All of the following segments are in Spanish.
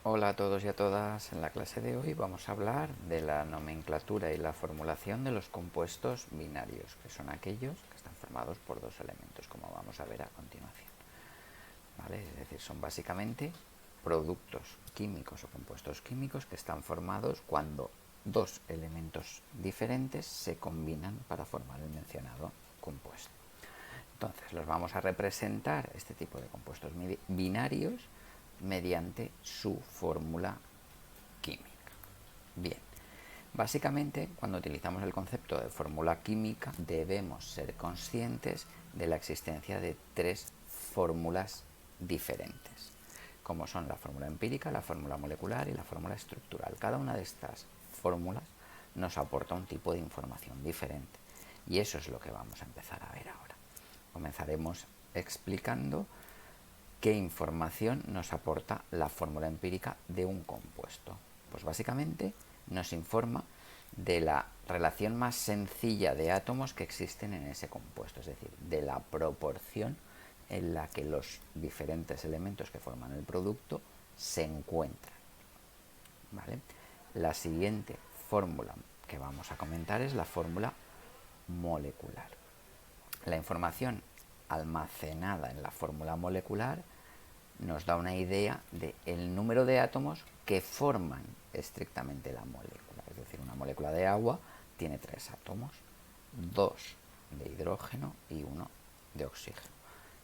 Hola a todos y a todas. En la clase de hoy vamos a hablar de la nomenclatura y la formulación de los compuestos binarios, que son aquellos que están formados por dos elementos, como vamos a ver a continuación. ¿Vale? Es decir, son básicamente productos químicos o compuestos químicos que están formados cuando dos elementos diferentes se combinan para formar el mencionado compuesto. Entonces, los vamos a representar, este tipo de compuestos binarios, mediante su fórmula química. Bien, básicamente, cuando utilizamos el concepto de fórmula química, debemos ser conscientes de la existencia de tres fórmulas diferentes, como son la fórmula empírica, la fórmula molecular y la fórmula estructural. Cada una de estas fórmulas nos aporta un tipo de información diferente, y eso es lo que vamos a empezar a ver ahora. Comenzaremos explicando qué información nos aporta la fórmula empírica de un compuesto. Pues básicamente nos informa de la relación más sencilla de átomos que existen en ese compuesto, es decir, de la proporción en la que los diferentes elementos que forman el producto se encuentran. ¿Vale? La siguiente fórmula que vamos a comentar es la fórmula molecular. La información almacenada en la fórmula molecular nos da una idea del número de átomos que forman estrictamente la molécula. Es decir, una molécula de agua tiene 3 átomos, 2 de hidrógeno y 1 de oxígeno.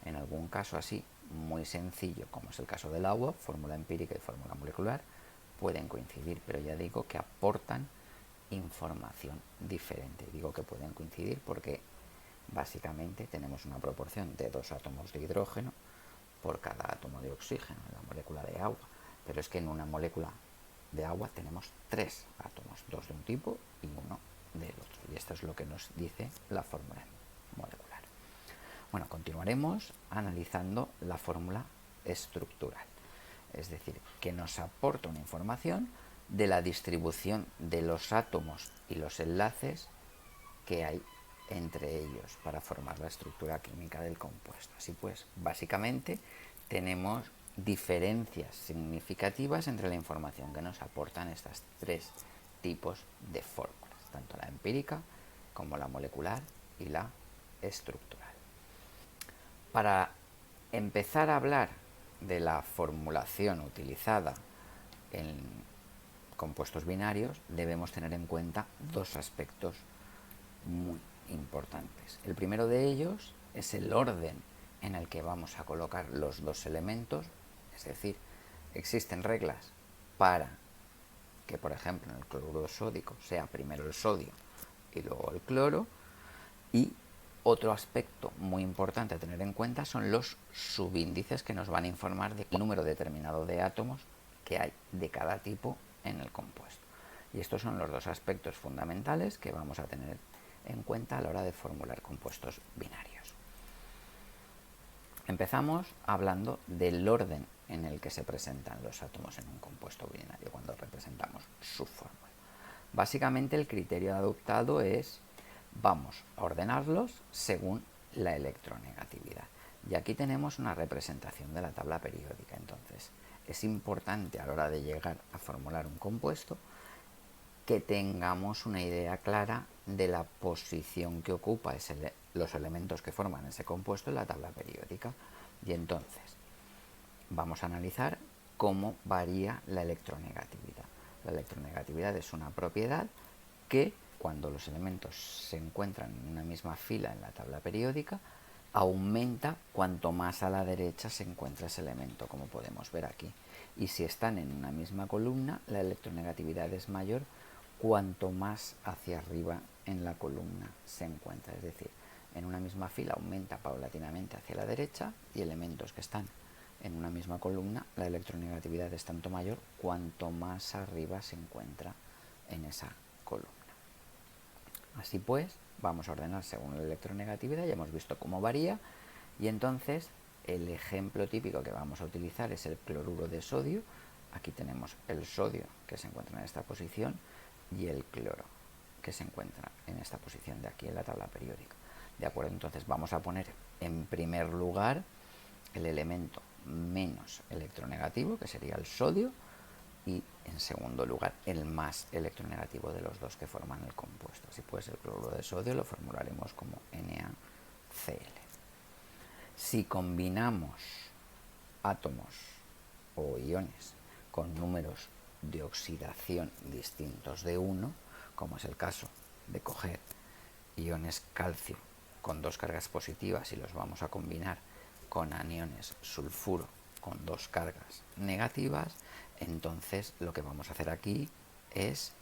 En algún caso así, muy sencillo, como es el caso del agua, fórmula empírica y fórmula molecular pueden coincidir, pero ya digo que aportan información diferente. Digo que pueden coincidir porque básicamente tenemos una proporción de 2 átomos de hidrógeno por cada átomo de oxígeno en la molécula de agua, pero es que en una molécula de agua tenemos 3 átomos, 2 de un tipo y 1 del otro, y esto es lo que nos dice la fórmula molecular. Bueno, continuaremos analizando la fórmula estructural, es decir, que nos aporta una información de la distribución de los átomos y los enlaces que hay entre ellos para formar la estructura química del compuesto. Así pues, básicamente tenemos diferencias significativas entre la información que nos aportan estos tres tipos de fórmulas, tanto la empírica como la molecular y la estructural. Para empezar a hablar de la formulación utilizada en compuestos binarios, debemos tener en cuenta dos aspectos muy importantes. El primero de ellos es el orden en el que vamos a colocar los dos elementos, es decir, existen reglas para que, por ejemplo, en el cloruro sódico sea primero el sodio y luego el cloro, y otro aspecto muy importante a tener en cuenta son los subíndices, que nos van a informar del número determinado de átomos que hay de cada tipo en el compuesto. Y estos son los dos aspectos fundamentales que vamos a tener en cuenta a la hora de formular compuestos binarios. Empezamos hablando del orden en el que se presentan los átomos en un compuesto binario cuando representamos su fórmula. Básicamente el criterio adoptado es: vamos a ordenarlos según la electronegatividad. Y aquí tenemos una representación de la tabla periódica. Entonces, es importante a la hora de llegar a formular un compuesto que tengamos una idea clara de la posición que ocupa los elementos que forman ese compuesto en la tabla periódica. Y entonces vamos a analizar cómo varía la electronegatividad. La electronegatividad es una propiedad que, cuando los elementos se encuentran en una misma fila en la tabla periódica, aumenta cuanto más a la derecha se encuentra ese elemento, como podemos ver aquí. Y si están en una misma columna, la electronegatividad es mayor cuanto más hacia arriba en la columna se encuentra. Es decir, en una misma fila aumenta paulatinamente hacia la derecha, y elementos que están en una misma columna, la electronegatividad es tanto mayor cuanto más arriba se encuentra en esa columna. Así pues, vamos a ordenar según la electronegatividad. Ya hemos visto cómo varía, y entonces el ejemplo típico que vamos a utilizar es el cloruro de sodio. Aquí tenemos el sodio, que se encuentra en esta posición, y el cloro, que se encuentra en esta posición de aquí en la tabla periódica. ¿De acuerdo? Entonces vamos a poner en primer lugar el elemento menos electronegativo, que sería el sodio, y en segundo lugar el más electronegativo de los dos que forman el compuesto. Si puede ser cloruro de sodio, lo formularemos como NaCl. Si combinamos átomos o iones con números de oxidación distintos de 1, como es el caso de coger iones calcio con dos cargas positivas y los vamos a combinar con aniones sulfuro con dos cargas negativas, entonces lo que vamos a hacer aquí es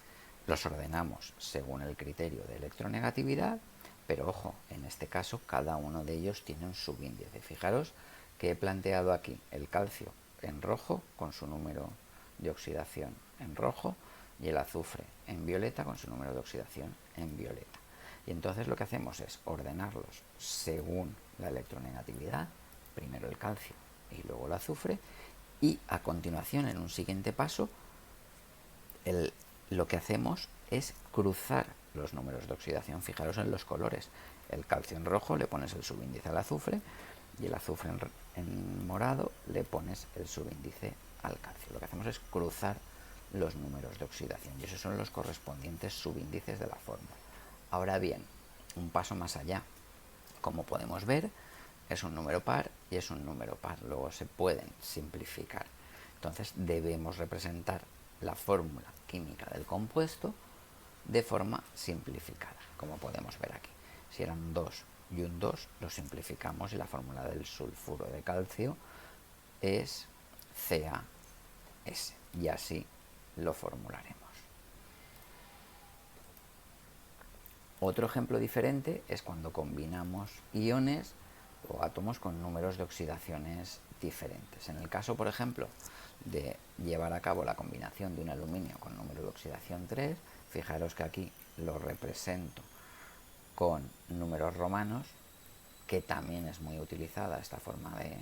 los ordenamos según el criterio de electronegatividad, pero ojo, en este caso cada uno de ellos tiene un subíndice. Fijaros que he planteado aquí el calcio en rojo con su número de oxidación en rojo y el azufre en violeta con su número de oxidación en violeta. Y entonces lo que hacemos es ordenarlos según la electronegatividad, primero el calcio y luego el azufre, y a continuación, en un siguiente paso, lo que hacemos es cruzar los números de oxidación. Fijaros en los colores. El calcio en rojo le pones el subíndice al azufre y el azufre en morado le pones el subíndice al calcio. Lo que hacemos es cruzar los números de oxidación y esos son los correspondientes subíndices de la fórmula. Ahora bien, un paso más allá. Como podemos ver, es un número par y es un número par. Luego se pueden simplificar. Entonces debemos representar la fórmula química del compuesto de forma simplificada, como podemos ver aquí. Si eran un 2 y un 2, lo simplificamos y la fórmula del sulfuro de calcio es CaS y así lo formularemos. Otro ejemplo diferente es cuando combinamos iones o átomos con números de oxidaciones diferentes. En el caso, por ejemplo, de llevar a cabo la combinación de un aluminio con número de oxidación 3, fijaros que aquí lo represento con números romanos, que también es muy utilizada esta forma de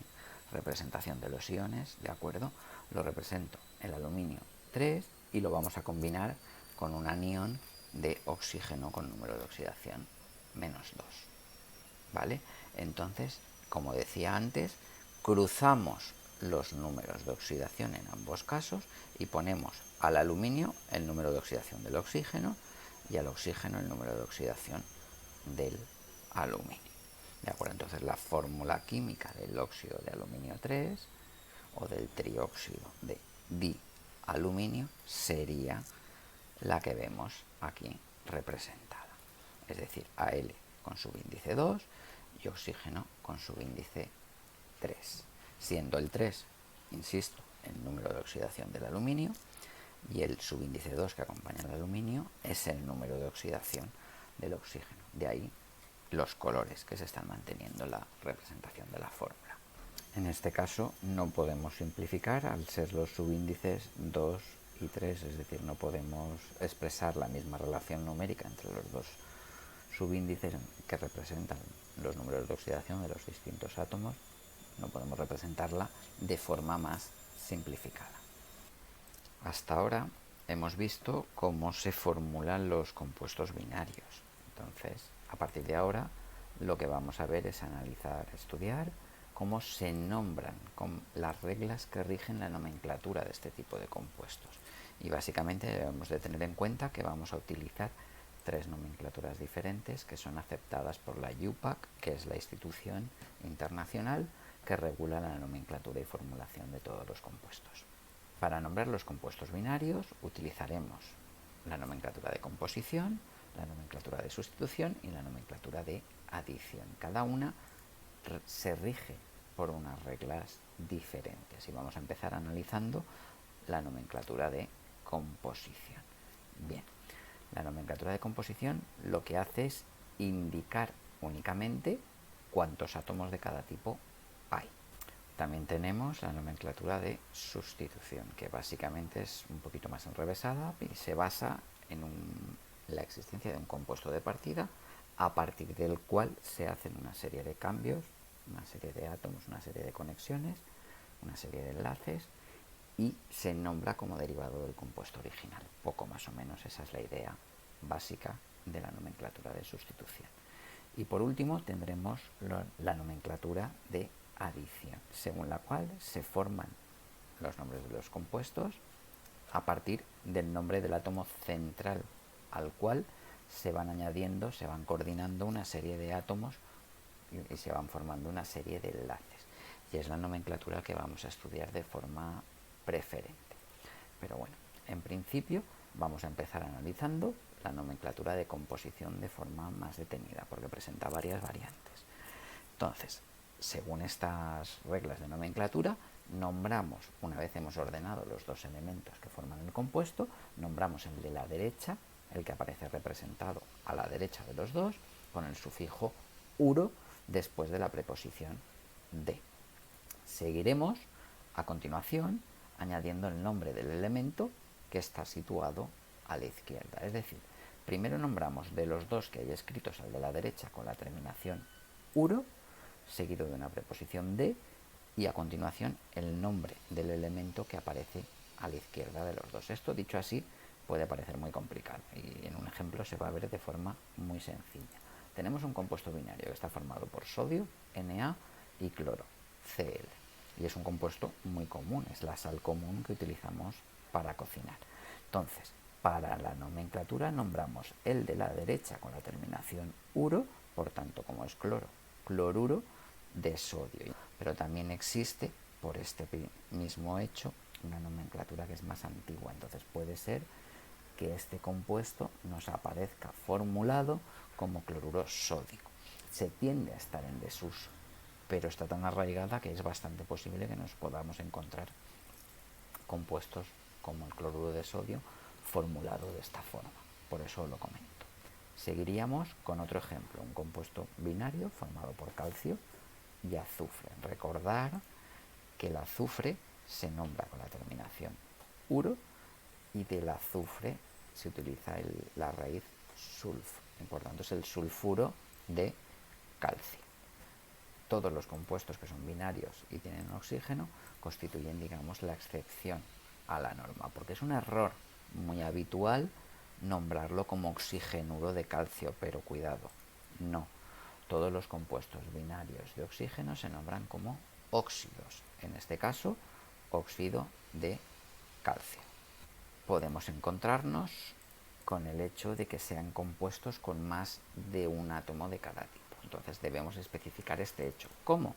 representación de los iones, ¿de acuerdo? Lo represento el aluminio 3 y lo vamos a combinar con un anión de oxígeno con número de oxidación -2, ¿vale? Entonces, como decía antes, cruzamos los números de oxidación en ambos casos y ponemos al aluminio el número de oxidación del oxígeno y al oxígeno el número de oxidación del aluminio. ¿De acuerdo? Entonces la fórmula química del óxido de aluminio 3 o del trióxido de dialuminio sería la que vemos aquí representada. Es decir, Al con subíndice 2 y oxígeno con subíndice 3, siendo el 3, insisto, el número de oxidación del aluminio y el subíndice 2 que acompaña al aluminio es el número de oxidación del oxígeno. De ahí los colores que se están manteniendo en la representación de la fórmula. En este caso no podemos simplificar al ser los subíndices 2 y 3, es decir, no podemos expresar la misma relación numérica entre los dos subíndices que representan los números de oxidación de los distintos átomos, no podemos representarla de forma más simplificada. Hasta ahora hemos visto cómo se formulan los compuestos binarios. Entonces, a partir de ahora, lo que vamos a ver es analizar, estudiar cómo se nombran con las reglas que rigen la nomenclatura de este tipo de compuestos. Y básicamente debemos de tener en cuenta que vamos a utilizar tres nomenclaturas diferentes que son aceptadas por la IUPAC, que es la institución internacional que regula la nomenclatura y formulación de todos los compuestos. Para nombrar los compuestos binarios utilizaremos la nomenclatura de composición, la nomenclatura de sustitución y la nomenclatura de adición. Cada una se rige por unas reglas diferentes y vamos a empezar analizando la nomenclatura de composición. Bien, la nomenclatura de composición lo que hace es indicar únicamente cuántos átomos de cada tipo hay. También tenemos la nomenclatura de sustitución, que básicamente es un poquito más enrevesada y se basa en la existencia de un compuesto de partida a partir del cual se hacen una serie de cambios, una serie de átomos, una serie de conexiones, una serie de enlaces y se nombra como derivado del compuesto original. Poco más o menos esa es la idea básica de la nomenclatura de sustitución. Y por último tendremos la nomenclatura de adición, según la cual se forman los nombres de los compuestos a partir del nombre del átomo central, al cual se van añadiendo, se van coordinando una serie de átomos y se van formando una serie de enlaces. Y es la nomenclatura que vamos a estudiar de forma preferente. Pero bueno, en principio vamos a empezar analizando la nomenclatura de composición de forma más detenida, porque presenta varias variantes. Entonces, según estas reglas de nomenclatura, nombramos, una vez hemos ordenado los dos elementos que forman el compuesto, nombramos el de la derecha, el que aparece representado a la derecha de los dos, con el sufijo uro después de la preposición de. Seguiremos a continuación añadiendo el nombre del elemento que está situado a la izquierda. Es decir, primero nombramos de los dos que hay escritos al de la derecha con la terminación uro, seguido de una preposición de, y a continuación el nombre del elemento que aparece a la izquierda de los dos. Esto, dicho así, puede parecer muy complicado y en un ejemplo se va a ver de forma muy sencilla. Tenemos un compuesto binario que está formado por sodio, Na, y cloro, Cl. Y es un compuesto muy común, es la sal común que utilizamos para cocinar. Entonces, para la nomenclatura nombramos el de la derecha con la terminación uro, por tanto, como es cloro, cloruro de sodio. Pero también existe, por este mismo hecho, una nomenclatura que es más antigua. Entonces puede ser que este compuesto nos aparezca formulado como cloruro sódico. Se tiende a estar en desuso, pero está tan arraigada que es bastante posible que nos podamos encontrar compuestos como el cloruro de sodio formulado de esta forma. Por eso lo comento. Seguiríamos con otro ejemplo, un compuesto binario formado por calcio y azufre. Recordar que el azufre se nombra con la terminación uro y del azufre se utiliza la raíz sulf. Por tanto, es el sulfuro de calcio. Todos los compuestos que son binarios y tienen oxígeno constituyen, digamos, la excepción a la norma, porque es un error muy habitual nombrarlo como oxigenuro de calcio, pero cuidado, no. Todos los compuestos binarios de oxígeno se nombran como óxidos, en este caso, óxido de calcio. Podemos encontrarnos con el hecho de que sean compuestos con más de un átomo de cada tipo. Entonces debemos especificar este hecho. ¿Cómo?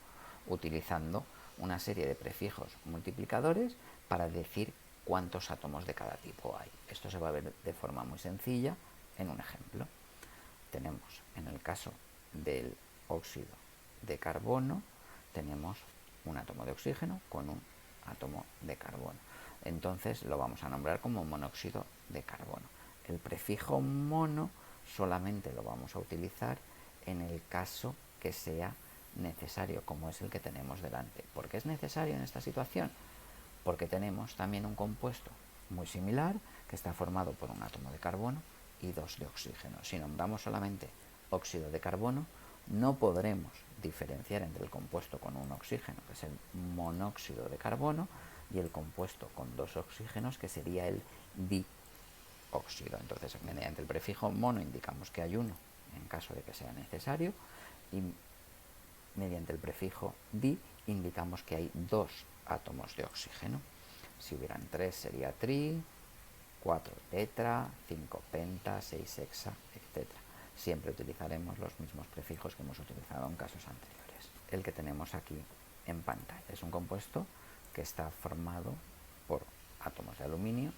Utilizando una serie de prefijos multiplicadores para decir cuántos átomos de cada tipo hay. Esto se va a ver de forma muy sencilla en un ejemplo. Tenemos, en el caso del óxido de carbono, tenemos un átomo de oxígeno con un átomo de carbono. Entonces lo vamos a nombrar como monóxido de carbono. El prefijo mono solamente lo vamos a utilizar en el caso que sea necesario, como es el que tenemos delante. ¿Por qué es necesario en esta situación? Porque tenemos también un compuesto muy similar que está formado por un átomo de carbono y dos de oxígeno. Si nombramos solamente óxido de carbono, no podremos diferenciar entre el compuesto con un oxígeno, que es el monóxido de carbono, y el compuesto con dos oxígenos, que sería el dióxido. Entonces, mediante el prefijo mono indicamos que hay uno en caso de que sea necesario, y mediante el prefijo di indicamos que hay dos átomos de oxígeno. Si hubieran 3 sería tri, 4 tetra, 5 penta, 6 hexa, etc. Siempre utilizaremos los mismos prefijos que hemos utilizado en casos anteriores. El que tenemos aquí en pantalla es un compuesto que está formado por átomos de aluminio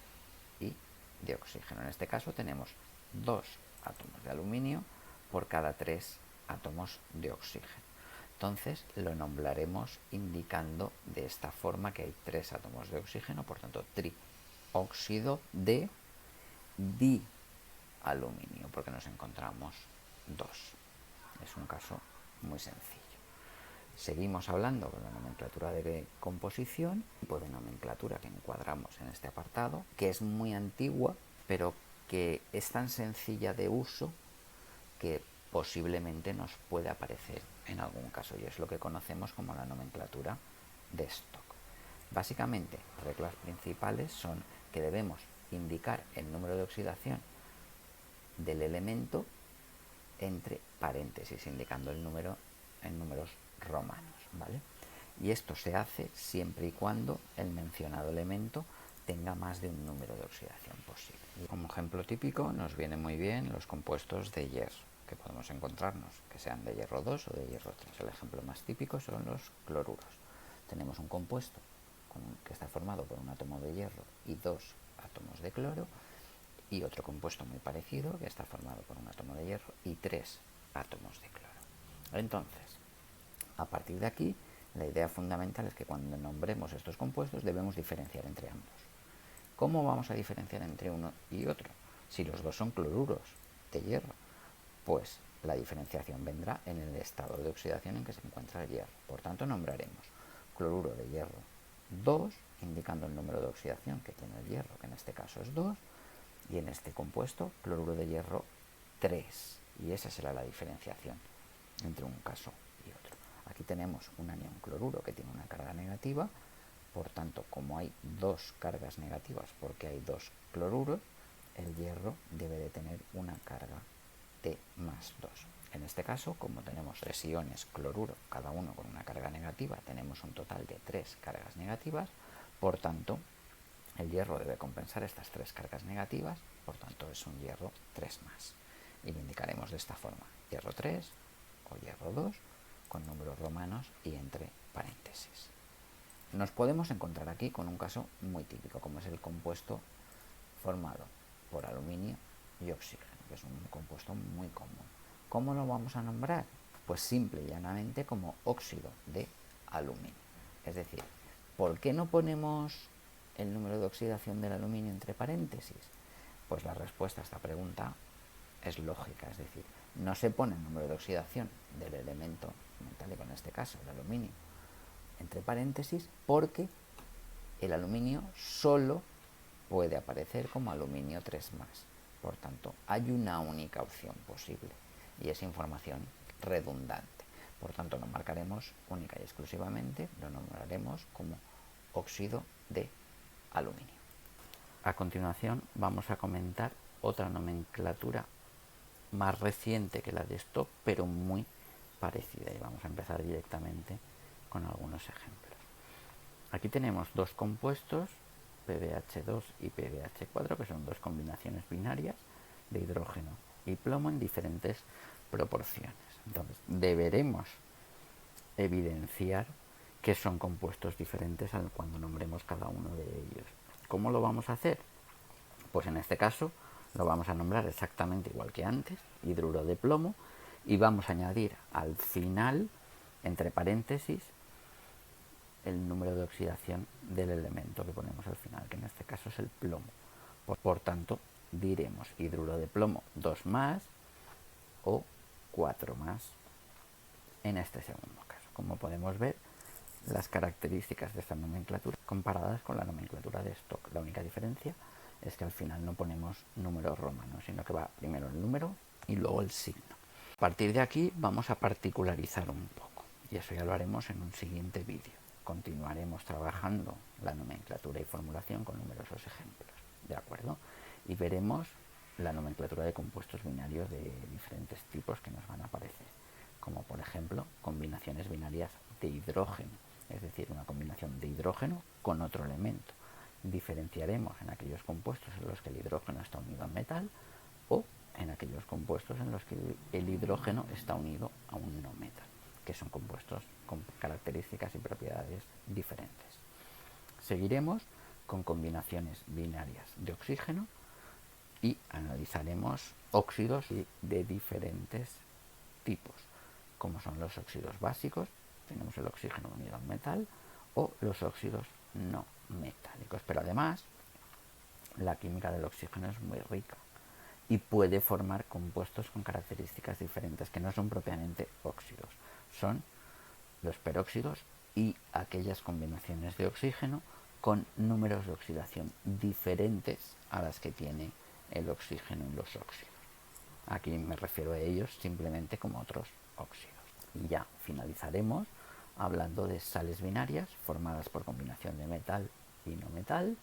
y de oxígeno. En este caso tenemos 2 átomos de aluminio por cada 3 átomos de oxígeno. Entonces lo nombraremos indicando de esta forma que hay 3 átomos de oxígeno, por tanto trióxido de dialuminio, porque nos encontramos 2. Es un caso muy sencillo. Seguimos hablando con la nomenclatura de composición, tipo de nomenclatura que encuadramos en este apartado, que es muy antigua, pero que es tan sencilla de uso que posiblemente nos puede aparecer en algún caso, y es lo que conocemos como la nomenclatura de Stock. Básicamente, las reglas principales son que debemos indicar el número de oxidación del elemento entre paréntesis, indicando el número en números romanos, ¿vale? Y esto se hace siempre y cuando el mencionado elemento tenga más de un número de oxidación posible. Como ejemplo típico nos vienen muy bien los compuestos de hierro que podemos encontrarnos, que sean de hierro 2 o de hierro 3. El ejemplo más típico son los cloruros. Tenemos un compuesto que está formado por un átomo de hierro y dos átomos de cloro, y otro compuesto muy parecido que está formado por un átomo de hierro y tres átomos de cloro. Entonces, a partir de aquí, la idea fundamental es que cuando nombremos estos compuestos debemos diferenciar entre ambos. ¿Cómo vamos a diferenciar entre uno y otro? Si los dos son cloruros de hierro, pues la diferenciación vendrá en el estado de oxidación en que se encuentra el hierro. Por tanto, nombraremos cloruro de hierro 2, indicando el número de oxidación que tiene el hierro, que en este caso es 2, y en este compuesto cloruro de hierro 3, y esa será la diferenciación entre un caso y otro. Aquí tenemos un anión cloruro que tiene una carga negativa, por tanto, como hay dos cargas negativas porque hay dos cloruros, el hierro debe de tener una carga T más 2. En este caso, como tenemos tres iones cloruro, cada uno con una carga negativa, tenemos un total de tres cargas negativas, por tanto, el hierro debe compensar estas tres cargas negativas, por tanto es un hierro 3 más. Y lo indicaremos de esta forma, hierro 3 o hierro 2, con números romanos y entre paréntesis. Nos podemos encontrar aquí con un caso muy típico, como es el compuesto formado por aluminio y oxígeno, que es un compuesto muy común. ¿Cómo lo vamos a nombrar? Pues simple y llanamente como óxido de aluminio. Es decir, ¿por qué no ponemos el número de oxidación del aluminio entre paréntesis? Pues la respuesta a esta pregunta es lógica, es decir, no se pone el número de oxidación del elemento metálico, en este caso el aluminio, entre paréntesis, porque el aluminio solo puede aparecer como aluminio 3 más. Por tanto, hay una única opción posible y es información redundante. Por tanto, lo marcaremos única y exclusivamente, lo nombraremos como óxido de aluminio. A continuación vamos a comentar otra nomenclatura más reciente que la de esto, pero muy parecida, y vamos a empezar directamente con algunos ejemplos. Aquí tenemos dos compuestos, PbH2 y PbH4, que son dos combinaciones binarias de hidrógeno y plomo en diferentes proporciones. Entonces, deberemos evidenciar que son compuestos diferentes cuando nombremos cada uno de ellos. ¿Cómo lo vamos a hacer? Pues en este caso lo vamos a nombrar exactamente igual que antes, hidruro de plomo, y vamos a añadir al final, entre paréntesis, el número de oxidación del elemento que ponemos al final, que en este caso es el plomo. Por tanto, diremos hidruro de plomo 2 más o 4 más en este segundo caso. Como podemos ver, las características de esta nomenclatura comparadas con la nomenclatura de stock. La única diferencia es que al final no ponemos números romanos, sino que va primero el número y luego el signo. A partir de aquí vamos a particularizar un poco, y eso ya lo haremos en un siguiente vídeo. Continuaremos trabajando la nomenclatura y formulación con numerosos ejemplos, ¿de acuerdo? Y veremos la nomenclatura de compuestos binarios de diferentes tipos que nos van a aparecer, como por ejemplo combinaciones binarias de hidrógeno, es decir, una combinación de hidrógeno con otro elemento. Diferenciaremos en aquellos compuestos en los que el hidrógeno está unido al metal o en aquellos compuestos en los que el hidrógeno está unido a un no metal, que son compuestos con características y propiedades diferentes. Seguiremos con combinaciones binarias de oxígeno y analizaremos óxidos de diferentes tipos, como son los óxidos básicos, tenemos el oxígeno unido al metal, o los óxidos no metálicos. Pero además, la química del oxígeno es muy rica y puede formar compuestos con características diferentes, que no son propiamente óxidos, son los peróxidos y aquellas combinaciones de oxígeno con números de oxidación diferentes a las que tiene el oxígeno en los óxidos. Aquí me refiero a ellos simplemente como otros óxidos. Y ya finalizaremos hablando de sales binarias formadas por combinación de metal y no metal,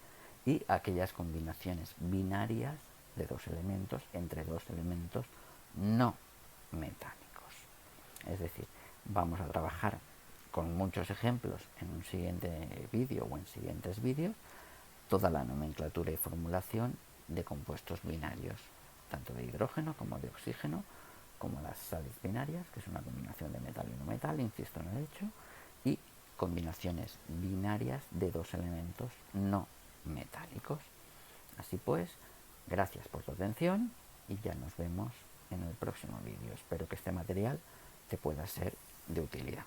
y aquellas combinaciones binarias de dos elementos entre dos elementos no metálicos. Es decir, vamos a trabajar con muchos ejemplos en un siguiente vídeo o en siguientes vídeos toda la nomenclatura y formulación de compuestos binarios, tanto de hidrógeno como de oxígeno, como las sales binarias, que es una combinación de metal y no metal, insisto en el hecho, y combinaciones binarias de dos elementos no metálicos. Así pues, gracias por tu atención y ya nos vemos en el próximo vídeo. Espero que este material te pueda ser de utilidad.